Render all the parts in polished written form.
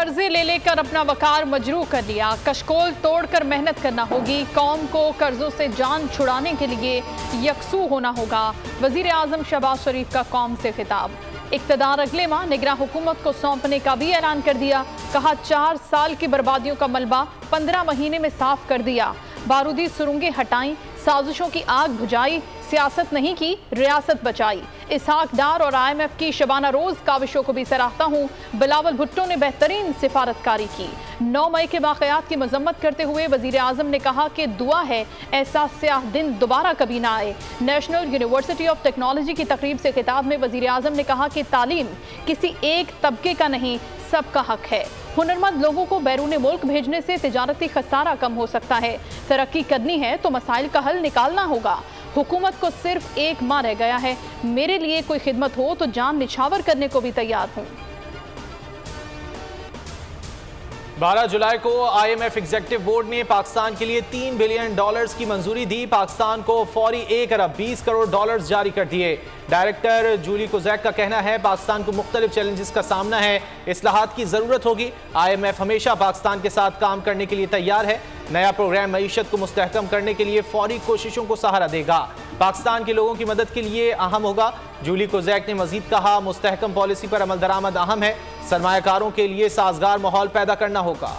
कर्जे ले लेकर अपना वकार मजरू कर लिया, कशकोल तोड़कर मेहनत करना होगी, कौम को कर्जों से जान छुड़ाने के लिए यकसू होना होगा। वजीर आजम शहबाज शरीफ का कौम से खिताब। इक़्तिदार अगले माह निगरान हुकूमत को सौंपने का भी ऐलान कर दिया। कहा 4 साल की बर्बादियों का मलबा 15 महीने में साफ कर दिया। बारूदी सुरंगें हटाई, साजिशों की आग बुझाई, सियासत नहीं की रियासत बचाई। इसहाक डार और IMF की शबाना रोज काविशों को भी सराहता हूँ। बिलावल भुट्टो ने बेहतरीन सिफारतकारी की। 9 मई के वाक़यात की मजम्मत करते हुए वजीर आजम ने कहा कि दुआ है ऐसा स्याह दिन दोबारा कभी ना आए। नेशनल यूनिवर्सिटी ऑफ टेक्नोलॉजी की तकरीब से खिताब में वजीर आजम ने कहा कि तालीम किसी एक तबके का नहीं, सबका हक है। हुनरमंद लोगों को बैरून मुल्क भेजने से तिजारती खसारा कम हो सकता है। तरक्की करनी है तो मसाइल का हल निकालना होगा। हुकूमत को सिर्फ एक माह रह गया है। मेरे लिए कोई खिदमत हो तो जान निछावर करने को भी तैयार हूँ। 12 जुलाई को IMF एग्जीक्यूटिव बोर्ड ने पाकिस्तान के लिए $3 बिलियन की मंजूरी दी। पाकिस्तान को फौरी 1 अरब 20 करोड़ डॉलर्स जारी कर दिए। डायरेक्टर जूली कोजैक का कहना है पाकिस्तान को मुख्तलिफ चैलेंजेस का सामना है, इस्लाहात की जरूरत होगी। IMF हमेशा पाकिस्तान के साथ काम करने के लिए तैयार है। नया प्रोग्राम मईशत को मुस्तहकम करने के लिए फौरी कोशिशों को सहारा देगा। पाकिस्तान के लोगों की मदद के लिए अहम होगा। जूली कोजैक ने मजीद कहा मुस्तहकम पॉलिसी पर अमल दरामद अहम है। सरमायाकारों के लिए साजगार माहौल पैदा करना होगा।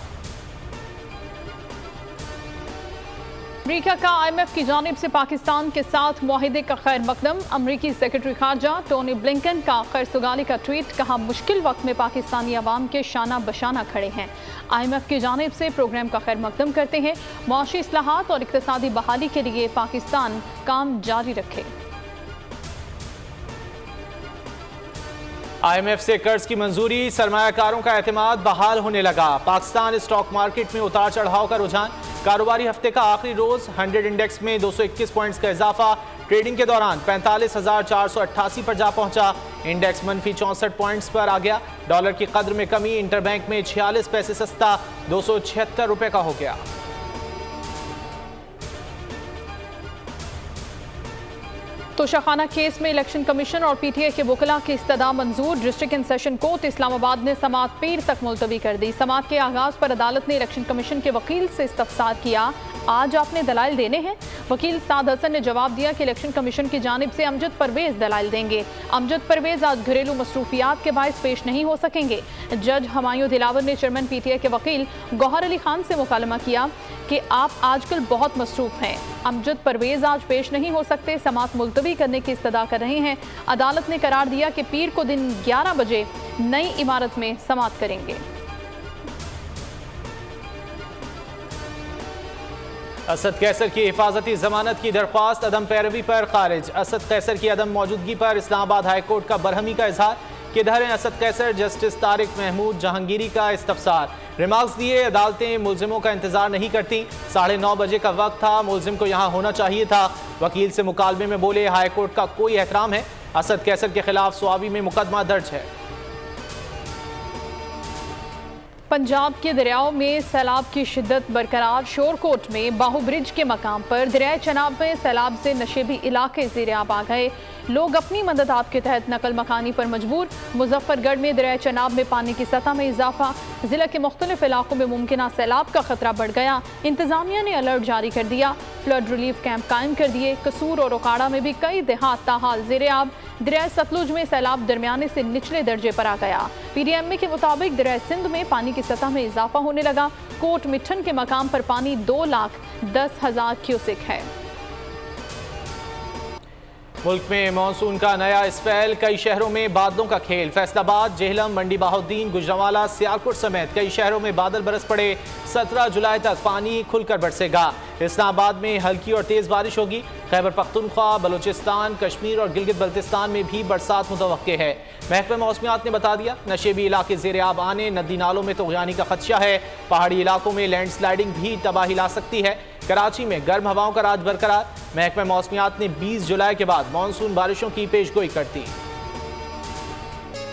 अमरीका का IMF की जानिब से पाकिस्तान के साथ मुआहिदे का खैर मकदम। अमरीकी सेक्रेटरी खारजा टोनी ब्लिंकन का खैरसुगाली का ट्वीट। कहा मुश्किल वक्त में पाकिस्तानी अवाम के शाना बशाना खड़े हैं। IMF की जानिब से प्रोग्राम का खैर मकदम करते हैं। मुआशी इस्लाहात और इक्तिसादी बहाली के लिए पाकिस्तान काम जारी रखे। IMF से कर्ज की मंजूरी, सरमायाकारों का एतमाद बहाल होने लगा। पाकिस्तान स्टॉक मार्केट में उतार चढ़ाव का रुझान। कारोबारी हफ्ते का आखिरी रोज 100 इंडेक्स में 221 पॉइंट्स का इजाफा। ट्रेडिंग के दौरान 45,488 पर जा पहुंचा। इंडेक्स मनफी 64 पॉइंट्स पर आ गया। डॉलर की कद्र में कमी। इंटरबैंक में 46 पैसे सस्ता 276 रुपए का हो गया। तोशाखाना केस में इलेक्शन कमीशन और PTI के वकला की इस्तदा मंजूर। District and session court Islamabad ने समाअत पीर तक मुलतवी कर दी। समाअत के आगाज पर अदालत ने इलेक्शन कमीशन के वकील से इस्तफसार किया, आज आपने दलाइल देने हैं। वकील साद हसन ने जवाब दिया कि इलेक्शन कमीशन की जानिब से अमजद परवेज दलाइल देंगे। अमजद परवेज आज घरेलू मसरूफियात के बायस पेश नहीं हो सकेंगे। जज हमायूं दिलावर ने चेयरमैन PTI के वकील गौहर अली खान से मुकालमा किया कि आप आजकल बहुत मसरूफ हैं, अमजद परवेज आज पेश नहीं हो सकते, समाअत मुलतवी करने की इस्तदा कर रहे हैं। अदालत ने करार दिया कि पीर को दिन 11 बजे नई इमारत में समाअत करेंगे। असद कैसर की हिफाजती जमानत की दरख्वास्त अदम पैरवी पर खारिज। असद कैसर की अदम मौजूदगी पर इस्लामाबाद हाई कोर्ट का बरहमी का इजहार। किधर हैं असद कैसर? जस्टिस तारिक महमूद जहांगीरी का इस्तफसार। रिमार्क्स दिए अदालतें मुलजिमों का इंतजार नहीं करती। 9:30 बजे का वक्त था, मुलजिम को यहाँ होना चाहिए था। वकील से मुकालमे में बोले हाई कोर्ट का कोई एहतराम है। असद कैसर के खिलाफ स्वाबी में मुकदमा दर्ज है। पंजाब के दरियाओं में सैलाब की शिद्दत बरकरार। शोरकोट में बाहू ब्रिज के मकाम पर दरियाए चनाब में सैलाब से नशेबी इलाके ज़ेर-आब आ गए। लोग अपनी मदद आपके तहत नकल मकानी पर मजबूर। मुजफ्फरगढ़ में दरियाए चनाब में पानी की सतह में इजाफा। जिला के मुख्तलिफ इलाकों में मुमकिन सैलाब का खतरा बढ़ गया। इंतजामिया ने अलर्ट जारी कर दिया। फ्लड रिलीफ कैंप कायम कर दिए। कसूर और ओकाड़ा में भी कई देहात ताहाल ज़ेर-आब। दरियाए सतलुज में सैलाब दरमियाने से निचले दर्जे पर आ गया। PDMA के मुताबिक दरियाए सिंध में पानी की सतह में इजाफा होने लगा। कोट मिठन के मकाम पर पानी 2,10,000 क्यूसेक है। मुल्क में मानसून का नया स्पेल, कई शहरों में बादलों का खेल। फैसलाबाद, जेहलम, मंडी बहाउद्दीन, गुजरांवाला, सियालकोट समेत कई शहरों में बादल बरस पड़े। 17 जुलाई तक पानी खुलकर बरसेगा। इस्लामाबाद में हल्की और तेज बारिश होगी। खैबर पख्तूनख्वा, बलूचिस्तान, कश्मीर और गिलगित बल्तिस्तान में भी बरसात मुतवक्के है। महकमा मौसमियात ने बता दिया नशेबी इलाके ज़ेर-आब आने, नदी नालों में तुग़यानी का खदशा है। पहाड़ी इलाकों में लैंडस्लाइडिंग भी तबाही ला सकती है। कराची में गर्म हवाओं का राज बरकरार। महकमा मौसमियात ने 20 जुलाई के बाद मानसून बारिशों की पेशगोई कर दी।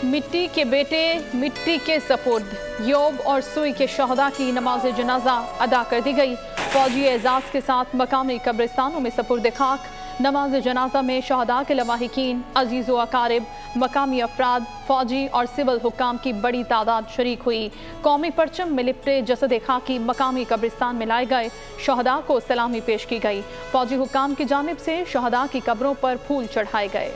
मिट्टी के बेटे मिट्टी के सपुर्द। योब और सुई के शहदा की नमाज जनाजा अदा कर दी गई। फौजी एजाज के साथ मकामी कब्रिस्तानों में सपुर्द खाक। नमाज जनाजा में शहदा के लवाहिकीन, अजीज़ व अकारिब, मकामी अफराद, फौजी और सिविल हुक्काम की बड़ी तादाद शरीक हुई। कौमी परचम में लिपटे जसद खाकी मकामी कब्रिस्तान में लाए गए, शहदा को सलामी पेश की गई। फौजी हुक्काम की जानिब से शहदा की कब्रों पर फूल चढ़ाए गए।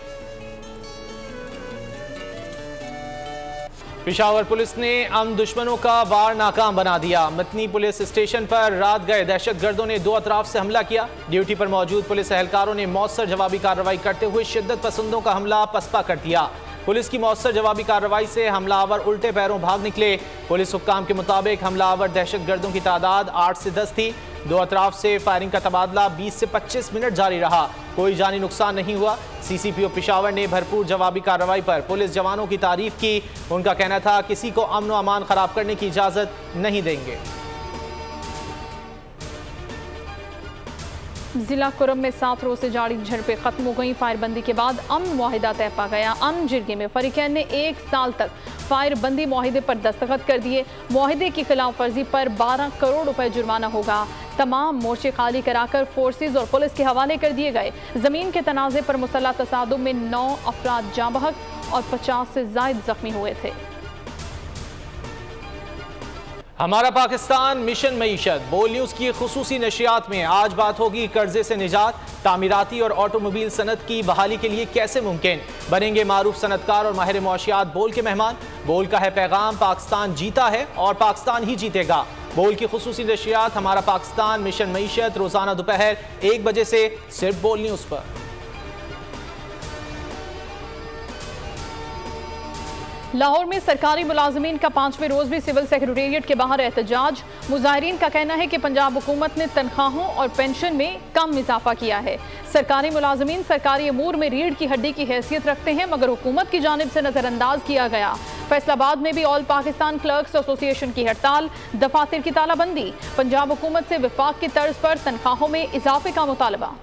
पेशावर पुलिस ने अमन दुश्मनों का वार नाकाम बना दिया। मतनी पुलिस स्टेशन पर रात गए दहशतगर्दों ने दो अतराफ से हमला किया। ड्यूटी पर मौजूद पुलिस एहलकारों ने मौसर जवाबी कार्रवाई करते हुए शिद्दत पसंदों का हमला पसपा कर दिया। पुलिस की मौसर जवाबी कार्रवाई से हमलावर उल्टे पैरों भाग निकले। पुलिस हुक्काम के मुताबिक हमलावर दहशतगर्दों की तादाद 8 से 10 थी। दो अतराफ से फायरिंग का तबादला 20 से 25 मिनट जारी रहा। कोई जानी नुकसान नहीं हुआ। CCPO पेशावर ने भरपूर जवाबी कार्रवाई पर पुलिस जवानों की तारीफ की। उनका कहना था किसी को अमन व अमान खराब करने की इजाजत नहीं देंगे। जिला कुरम में 7 रोज से जारी झड़पें खत्म हो गई। फायरबंदी के बाद अमन मुआहिदा तय पा गया। अमन जिरगे में फरीकैन ने 1 साल तक फायरबंदी मुआहिदे पर दस्तखत कर दिए। मुआहिदे की खिलाफ वर्जी पर 12 करोड़ रुपए जुर्माना होगा। तमाम मोर्चे खाली कराकर फोर्सेज और पुलिस के हवाले कर दिए गए। जमीन के तनाजे पर मुसल्लह तसादुम में 9 अफराद जाँ बहक और 50 से जायद जख्मी हुए थे। हमारा पाकिस्तान मिशन मईशत बोल न्यूज़ की खुसूसी नशियात में आज बात होगी कर्जे से निजात, तामीराती और ऑटोमोबाइल सनत की बहाली के लिए कैसे मुमकिन बनेंगे मारूफ सनतकार और माहिर मुआशियात बोल के मेहमान। बोल का है पैगाम, पाकिस्तान जीता है और पाकिस्तान ही जीतेगा। बोल की खुसूसी नशियात हमारा पाकिस्तान मिशन मईशत रोजाना दोपहर 1 बजे से सिर्फ बोल न्यूज़ पर। लाहौर में सरकारी मुलाजमीन का 5वें रोज भी सिविल सेक्रेटेरिएट के बाहर एहतजाज। मुजाहिरीन का कहना है कि पंजाब हुकूमत ने तनख्वाहों और पेंशन में कम इजाफा किया है। सरकारी मुलाजमीन सरकारी अमूर में रीढ़ की हड्डी की हैसियत रखते हैं, मगर हुकूमत की जानिब से नजरअंदाज किया गया। फैसलाबाद में भी ऑल पाकिस्तान क्लर्क्स एसोसिएशन की हड़ताल, दफातर की तालाबंदी, पंजाब हुकूमत से विफाक की तर्ज पर तनख्वाहों में इजाफे का मुतालबा।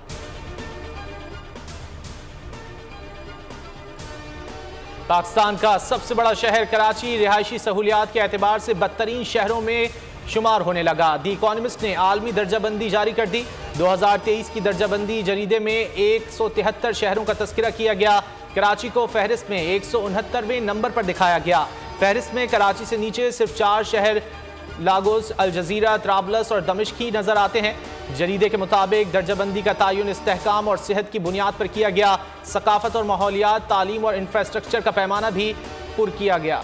पाकिस्तान का सबसे बड़ा शहर कराची रिहायशी सहूलियात के एतबार से बदतरीन शहरों में शुमार होने लगा। दी इकोनॉमिस्ट ने आलमी दर्जाबंदी जारी कर दी। 2023 की दर्जाबंदी जरीदे में 173 शहरों का तस्करा किया गया। कराची को फहरिस्त में 169वें नंबर पर दिखाया गया। फहरिस्त में कराची से नीचे सिर्फ 4 शहर लागोस, अल जजीरा, त्राबलस और दमिश्क ही नजर आते हैं। जरीदे के मुताबिक दर्जाबंदी का तयन इस्तेहकाम और सेहत की बुनियाद पर किया गया। सकाफत और माहौलियात, तालीम और इंफ्रास्ट्रक्चर का पैमाना भी पुर किया गया।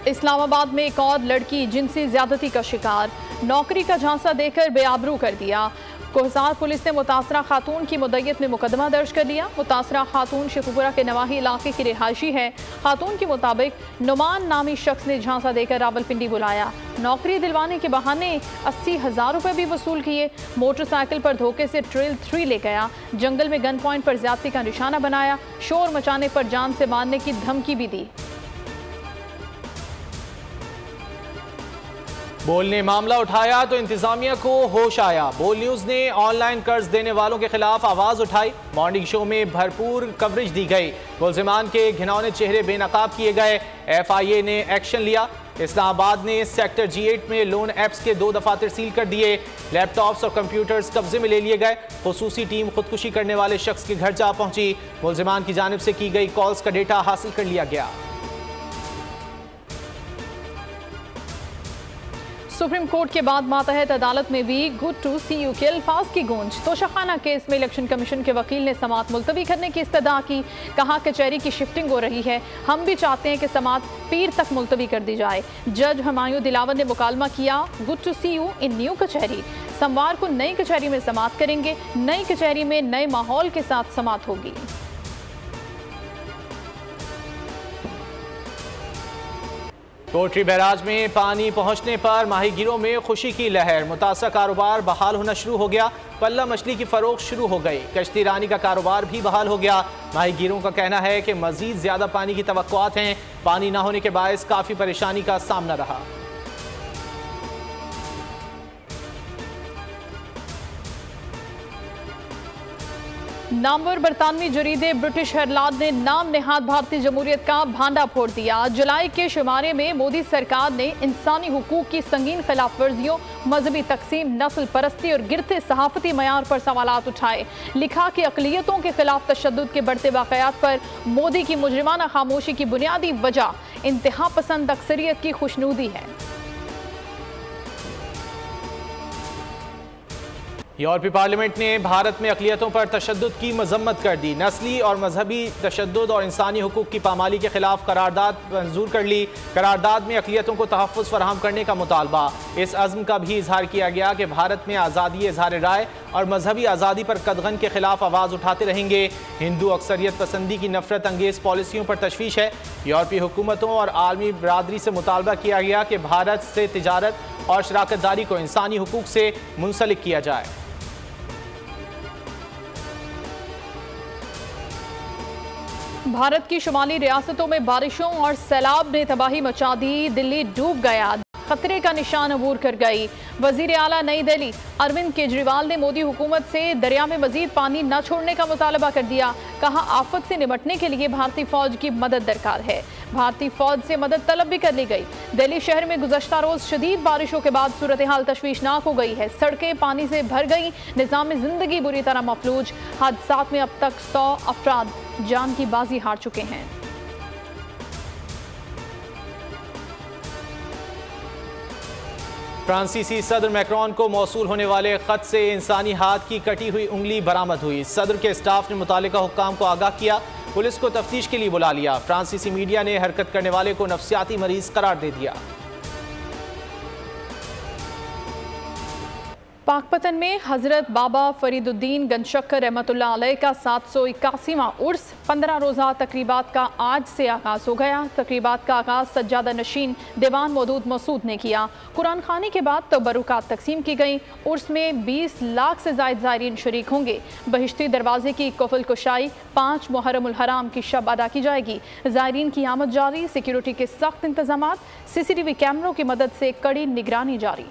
इस्लामाबाद में एक और लड़की जिनसी ज्यादती का शिकार, नौकरी का झांसा देकर बेआबरू कर दिया। कोहसार पुलिस ने मुतासरा खातून की मुद्दत में मुकदमा दर्ज कर लिया। मुतासरा खातून शेखुपुरा के नवाही इलाके की रिहायशी है। खातून के मुताबिक नुमान नामी शख्स ने झांसा देकर रावलपिंडी बुलाया। नौकरी दिलवाने के बहाने 80,000 रुपए भी वसूल किए। मोटरसाइकिल पर धोखे से ट्रेल 3 ले गया। जंगल में गन पॉइंट पर ज्यादती का निशाना बनाया। शोर मचाने पर जान से मारने की धमकी भी दी। बोल ने मामला उठाया तो इंतजामिया को होश आया। बोल न्यूज़ ने ऑनलाइन कर्ज देने वालों के खिलाफ आवाज उठाई। मॉर्निंग शो में भरपूर कवरेज दी गई। मुलजिमान के घिनौने चेहरे बेनकाब किए गए। FIA ने एक्शन लिया। इस्लामाबाद ने सेक्टर G8 में लोन ऐप्स के 2 दफातर सील कर दिए। लैपटॉप्स और कंप्यूटर्स कब्जे में ले लिए गए। खुसूसी टीम खुदकुशी करने वाले शख्स के घर जा पहुंची। मुलजिमान की जानिब से की गई कॉल्स का डेटा हासिल कर लिया गया। सुप्रीम कोर्ट के बाद मातहत अदालत में भी गुड टू सी यू के अल्फाज की गूंज। तोशाखाना केस में इलेक्शन कमीशन के वकील ने समात मुलतवी करने की इस्तदा की। कहा कचहरी की शिफ्टिंग हो रही है, हम भी चाहते हैं कि समात पीर तक मुलतवी कर दी जाए। जज हमायूं दिलावर ने मुकालमा किया, good to see you in new kachehri. सोमवार को नई कचहरी में समात करेंगे। नई कचहरी में नए माहौल के साथ समात होगी। कोटरी बैराज में पानी पहुंचने पर माहीगीरों में खुशी की लहर। मुतासर कारोबार बहाल होना शुरू हो गया। पल्ला मछली की फरोख्त शुरू हो गई। कश्ती रानी का कारोबार भी बहाल हो गया। माहीगीरों का कहना है कि मजीद ज्यादा पानी की तवक्कुआत हैं। पानी ना होने के बायस काफी परेशानी का सामना रहा। नामवर बरतानवी जरीदे ब्रिटिश हेरलाद ने नाम नेहाद भारतीय जमहूरियत का भांडा फोड़ दिया। जुलाई के शुमारे में मोदी सरकार ने इंसानी हुकूक की संगीन खिलाफ वर्जियों, मजहबी तकसीम, नस्ल परस्ती और गिरते सहाफती मयार पर सवालात उठाए। लिखा कि अकलियतों के खिलाफ तशद्दुद के बढ़ते वाकयात पर मोदी की मुजरिमाना खामोशी की बुनियादी वजह इंतहा पसंद अक्सरियत की खुशनुदी है। यूरोपीय पार्लियामेंट ने भारत में अक़लियतों पर तशद्दुद की मजम्मत कर दी। नस्ली और मजहबी तशद्दुद और इंसानी हुकूक की पामाली के खिलाफ करारदाद मंजूर कर ली। करारदाद में अक़लियतों को तहफ़्फ़ुज़ फराहम करने का मुतालबा। इस अज़्म का भी इजहार किया गया कि भारत में आज़ादी इज़हार राय और मजहबी आज़ादी पर कदगन के खिलाफ आवाज़ उठाते रहेंगे। हिंदू अक्सरियत पसंदी की नफरत अंगेज़ पॉलिसियों पर तशवीश है। यूरोपीय हुकूमतों और आलमी बरादरी से मुतालबा किया गया कि भारत से तिजारत और शराकतदारी को इंसानी हुकूक से मुंसलिक किया जाए। भारत की शुमाली रियासतों में बारिशों और सैलाब ने तबाही मचा दी। दिल्ली डूब गया, खतरे का निशान अबूर कर गई। वजीर आला नई दिल्ली अरविंद केजरीवाल ने मोदी हुकूमत से दरिया में मजीद पानी न छोड़ने का मुतालबा कर दिया। कहा, आफत से निपटने के लिए भारतीय फौज की मदद दरकार है। भारतीय फौज से मदद तलब भी कर ली गई। दिल्ली शहर में गुज़श्ता रोज शदीद बारिशों के बाद सूरत हाल तशवीशनाक हो गई है। सड़कें पानी से भर गई, निज़ाम जिंदगी बुरी तरह मफलूज। हादसात में अब तक 100 अफराद जान की बाजी हार चुके हैं। फ्रांसीसी सदर मैक्रोन को मौसूल होने वाले खत से इंसानी हाथ की कटी हुई उंगली बरामद हुई। सदर के स्टाफ ने मुतालिका हुक्काम को आगाह किया, पुलिस को तफ्तीश के लिए बुला लिया। फ्रांसीसी मीडिया ने हरकत करने वाले को नफ्सियाती मरीज करार दे दिया। पाकपतन में हजरत बाबा फरीदुद्दीन गंजशक्कर रहमतुल्लाह अलैह का 781वां उर्स 15 रोज़ा तकरीबात का आज से आगाज़ हो गया। तकरीबात का आगाज़ सज्जादा नशीन दीवान मौदूद मसूद ने किया। कुरान खानी के बाद तबरुकात तकसीम की गई। उर्स में 20 लाख से ज़ायद ज़ायरीन शरीक होंगे। बहिश्ती दरवाजे की कफल कुशाई 5 मुहर्रमुल हराम की शब अदा की जाएगी। ज़ायरीन की आमद जारी, सिक्योरिटी के सख्त इंतजाम, CCTV कैमरों की मदद से कड़ी निगरानी जारी।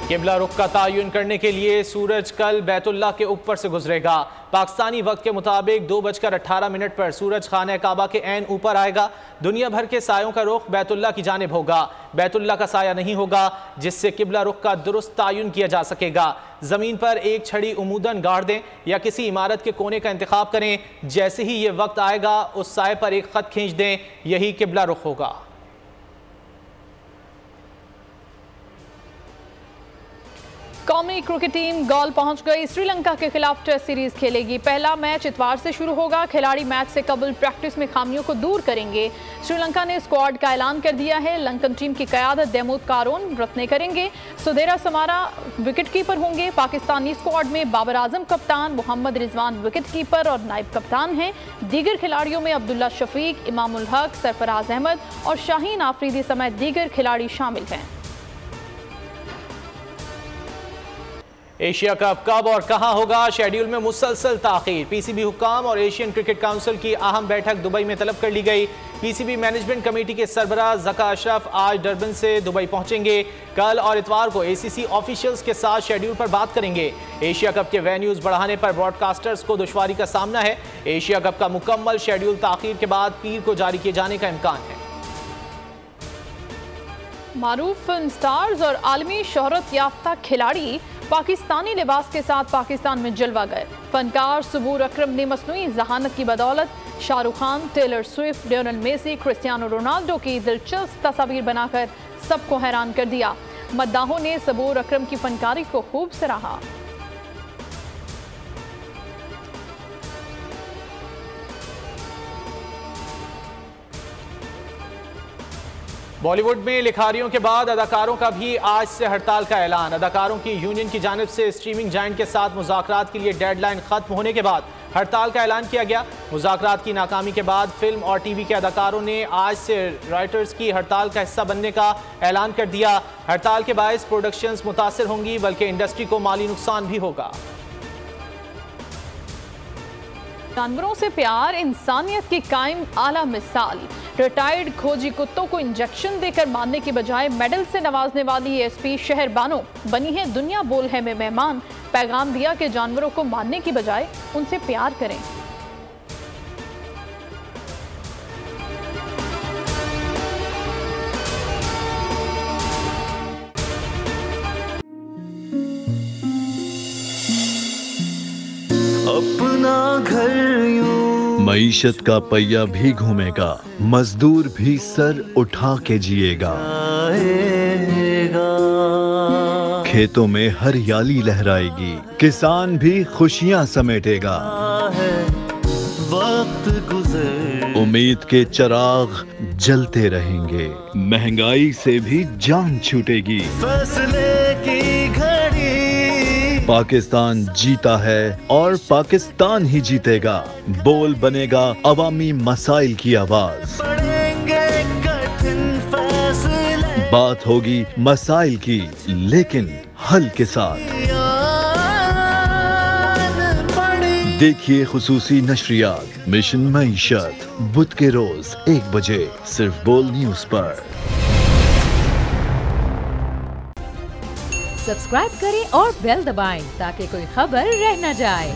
किबला रुख का तयन करने के लिए सूरज कल बैतुल्लाह के ऊपर से गुजरेगा। पाकिस्तानी वक्त के मुताबिक 2:18 पर सूरज खाना काबा के ऐन ऊपर आएगा। दुनिया भर के सायों का रुख बैतुल्लाह की जानिब होगा। बैतुल्लाह का साया नहीं होगा, जिससे किबला रुख का दुरुस्त तयन किया जा सकेगा। जमीन पर एक छड़ी उमूदन गाड़ दें या किसी इमारत के कोने का इंतखाब करें। जैसे ही ये वक्त आएगा, उस साये पर एक खत खींच दें, यही किबला रुख होगा। कौमी क्रिकेट टीम गॉल पहुंच गई। श्रीलंका के खिलाफ टेस्ट सीरीज खेलेगी। पहला मैच इतवार से शुरू होगा। खिलाड़ी मैच से कबल प्रैक्टिस में खामियों को दूर करेंगे। श्रीलंका ने स्क्वाड का ऐलान कर दिया है। लंकन टीम की क़यादत देमूद कारोन रत्ने करेंगे। सुदेरा समारा विकेट कीपर होंगे। पाकिस्तानी स्क्वाड में बाबर आजम कप्तान, मोहम्मद रिजवान विकेट कीपर और नायब कप्तान हैं। दीगर खिलाड़ियों में अब्दुल्ला शफीक, इमामुल हक, सरफराज अहमद और शाहीन आफरीदी समेत दीगर खिलाड़ी शामिल हैं। एशिया कप कब और कहां होगा? शेड्यूल में मुसलसल ताखीर। PCB हुक्काम और एशियन क्रिकेट काउंसिल की अहम बैठक दुबई में तलब कर ली गई। PCB मैनेजमेंट कमेटी के सरबराह ज़का अशरफ आज डरबन से दुबई पहुंचेंगे। कल और इतवार को ACC ऑफिशियल्स के साथ शेड्यूल पर बात करेंगे। एशिया कप के वेन्यूज बढ़ाने पर ब्रॉडकास्टर्स को दुश्वारी का सामना है। एशिया कप का मुकम्मल शेड्यूल ताखीर के बाद पीर को जारी किए जाने का इम्कान है। मारूफ फिल्म स्टार्स और आलमी शोहरत याफ्ता खिलाड़ी पाकिस्तानी लिबास के साथ पाकिस्तान में जलवा गए। फनकार सबूर अकरम ने मसनूई जहानत की बदौलत Shahrukh Khan, Taylor Swift, Lionel Messi, Cristiano Ronaldo की दिलचस्प तस्वीर बनाकर सबको हैरान कर दिया। मद्दाहों ने सबूर अकरम की फनकारी को खूब सराहा। बॉलीवुड में लिखारियों के बाद अदाकारों का भी आज से हड़ताल का ऐलान। अदाकारों की यूनियन की जानिब से स्ट्रीमिंग जायंट के साथ मुज़ाकरात के लिए डेडलाइन खत्म होने के बाद हड़ताल का ऐलान किया गया। मुज़ाकरात की नाकामी के बाद फिल्म और टीवी के अदाकारों ने आज से राइटर्स की हड़ताल का हिस्सा बनने का ऐलान कर दिया। हड़ताल के बायस प्रोडक्शंस मुतासिर होंगी, बल्कि इंडस्ट्री को माली नुकसान भी होगा। जानवरों से प्यार इंसानियत की कायम आला मिसाल। रिटायर्ड खोजी कुत्तों को इंजेक्शन देकर मारने की बजाय मेडल से नवाजने वाली एसपी शहर बानो बनी है दुनिया बोल है में मेहमान। पैगाम दिया कि जानवरों को मारने की बजाय उनसे प्यार करें। अपना घर यूं मईशत का पहिया भी घूमेगा, मजदूर भी सर उठा के जिएगा। खेतों में हरियाली लहराएगी, किसान भी खुशियां समेटेगा। वक्त गुजर उम्मीद के चिराग जलते रहेंगे, महंगाई से भी जान छूटेगी। फैसले की घड़ी पाकिस्तान जीता है और पाकिस्तान ही जीतेगा। बोल बनेगा अवामी मसाइल की आवाज। पड़ेंगे कठिन फैसले, बात होगी मसाइल की लेकिन हल के साथ। देखिए खुसूसी नशरियात मिशन मईशत बुध के रोज 1 बजे सिर्फ बोल न्यूज पर। सब्सक्राइब करें और बेल दबाएं ताकि कोई खबर रह न जाए।